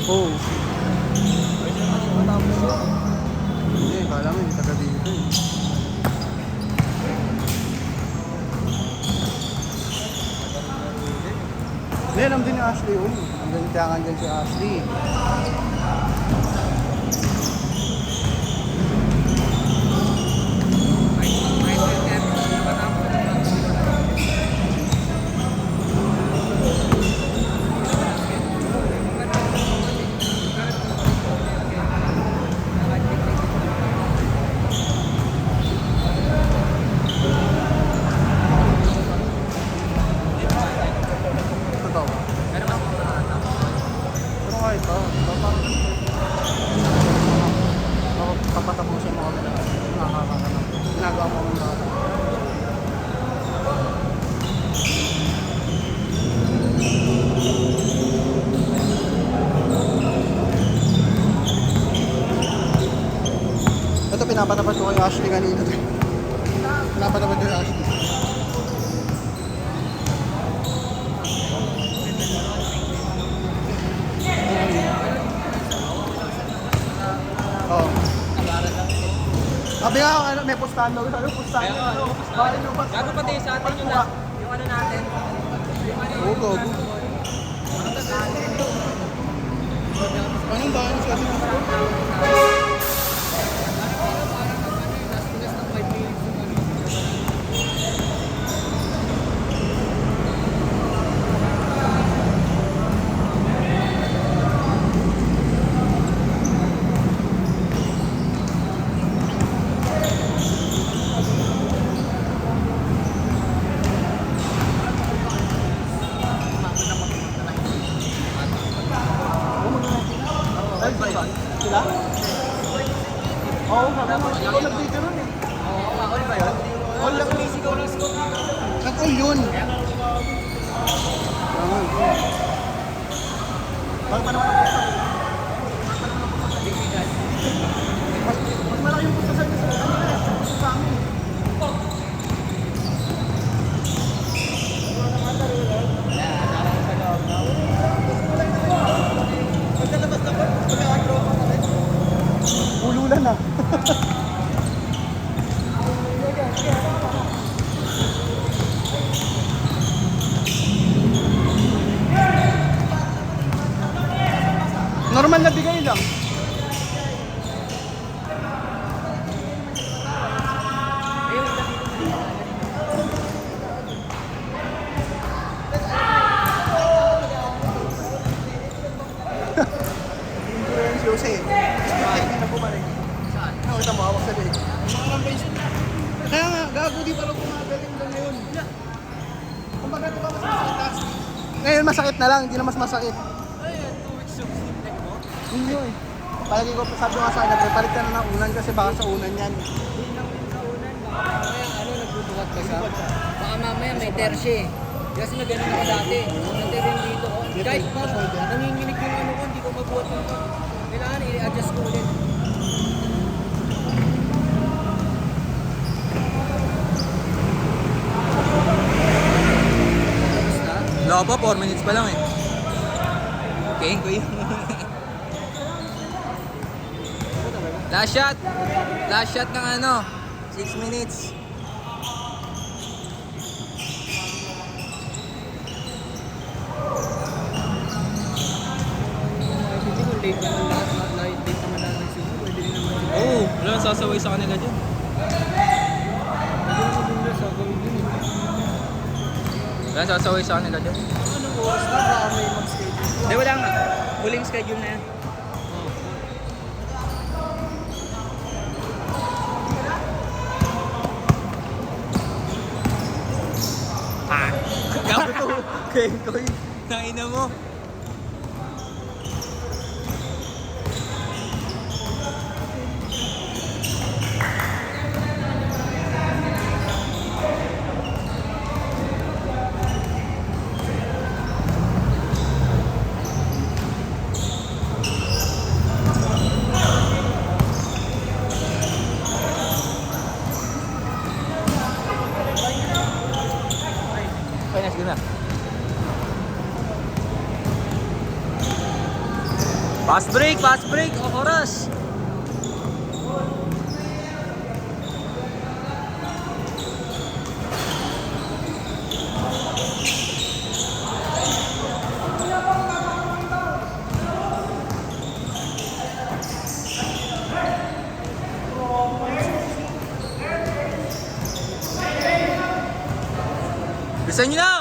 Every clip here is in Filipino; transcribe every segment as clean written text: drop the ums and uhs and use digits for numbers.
Oo. Hindi, kala mo hindi taga dito eh. Hindi, alam din ni Ashley yun. Hanggang tiyangan dyan si Ashley. Totoo ba? Pero kahit ba? Papatapusin mo kami na nakakakanap. Ginagawa mo kami lahat. Ito pinapatapat ko kay Ashley kanina. Pinapatapat ko kay Ashley. Oo. Sabi nga, ano, may pustahan daw. Ano, pustahan daw. Ano, bakit yung pustahan? Gago pati sa atin yung ano natin. Oo, gago. Anong dahil sa atin? Sila? Oo, sabi mo. Ikaw nag-video nun eh. Oo, all ba yun? All lang. Sigaw ng scope. Nag-all yun. Bakit pa naman ang pusta? Mas malaki yung pusta sa inyo sa amin. Ululan na. Normal na bigay lang. Jose. Hindi na bumalik. Saan? Nakita mo, hawak sa leg. Kaya nga, gago di pa lang kumagaling lang ngayon. Kumbaga ito ba mas masakit? Ngayon masakit na lang, hindi na mas masakit. Ayun, 2 weeks yung sleep leg mo. Hindi yun. Palagi ko, sabi ko nga sa akin, palit ka na ng unan kasi baka sa unan yan. Hindi lang sa unan. Baka mamaya nagbubuhat ka siya. Baka mamaya may terse. Kasi na ganun ako dati. Nagtirin dito ko. Kahit pa, nanginginig yung ano ko, hindi ko magbuhat ng ako. Kailangan i-adjust ko ulit. Wala pa, 4 minutes pa lang eh. Okay, kuya. Last shot. Last shot ng ano, 6 minutes. Hindi ko late naman lahat. Late naman lahat ng siguro. Pwede rin naman. Oo, wala nang sasaway sa kanila dyan. Pwede naman din na sa gawin din. Wala nang sasaway sa kanila dyan. Anong oras na ba may mag-schedule? Hindi, wala nga. Huling schedule na yan. Ah! Gago to! Koy, naina mo. Okay, let's go na. Fast break, oras. Bilisan nyo na!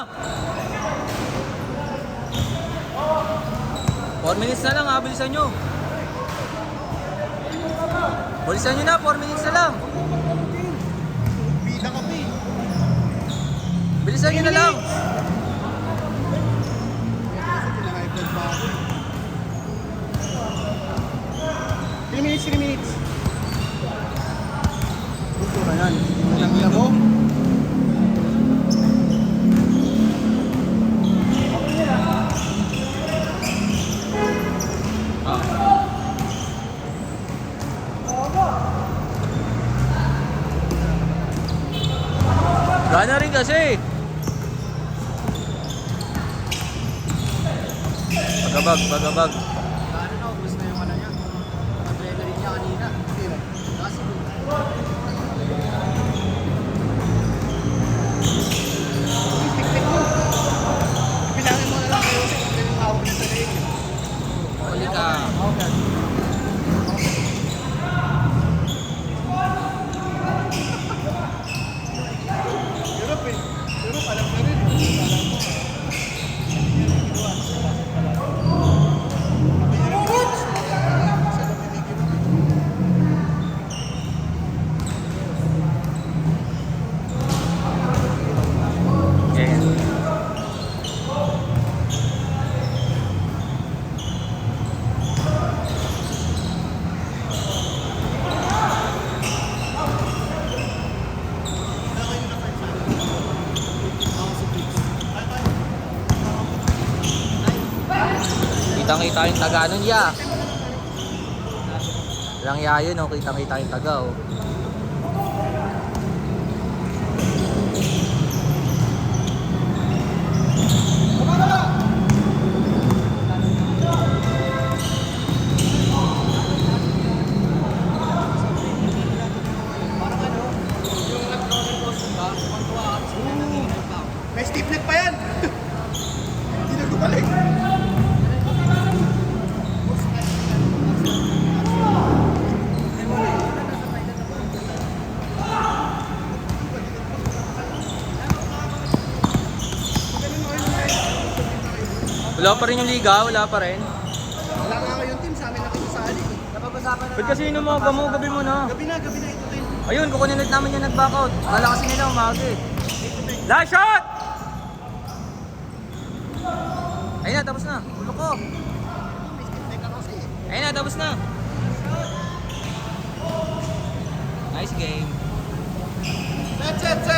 4 minutes na lang ha, bilisan nyo. Bilisan nyo na, 4 minutes na lang. Bida ka pa eh. Bilisan nyo na lang. Pinaka-ipad pa ako eh. 3 minutes, 3 minutes. Gusto na yan. Lagyan mo. Gana rin kasi. Pagabag. Ano na, ubus na yung ano niya. Adrenaline niya kanina. Sino? Kasi Tik-tik mo. Bilangin mo na lang kayo sa kung ganun hawak na sa leeg. Huli ka. Pero alam na rin. Alam mo. Yeah. Kitang-kita yung taga nun, ya. Lang ya yun, oh. Kitang-kita yung taga, oh. parang ano, yung nag-roller coaster ba, kontuwa ka, sila nangihinag pa ako. May stiff neck pa yan. Hindi na gumalik. Wala pa rin yung liga, wala pa rin. Wala nga kayong team sa amin nakikisali. Napag-usapan na Ba't kasi inumaga mo, gabi mo na. Gabi na ito din. Ayun, kukunin ulit namin yung nag-back out. Kala kasi nila umaga eh. Last shot! Ayun na, tapos na. Ulo ko. Ayun na, tapos na. Nice game. Set.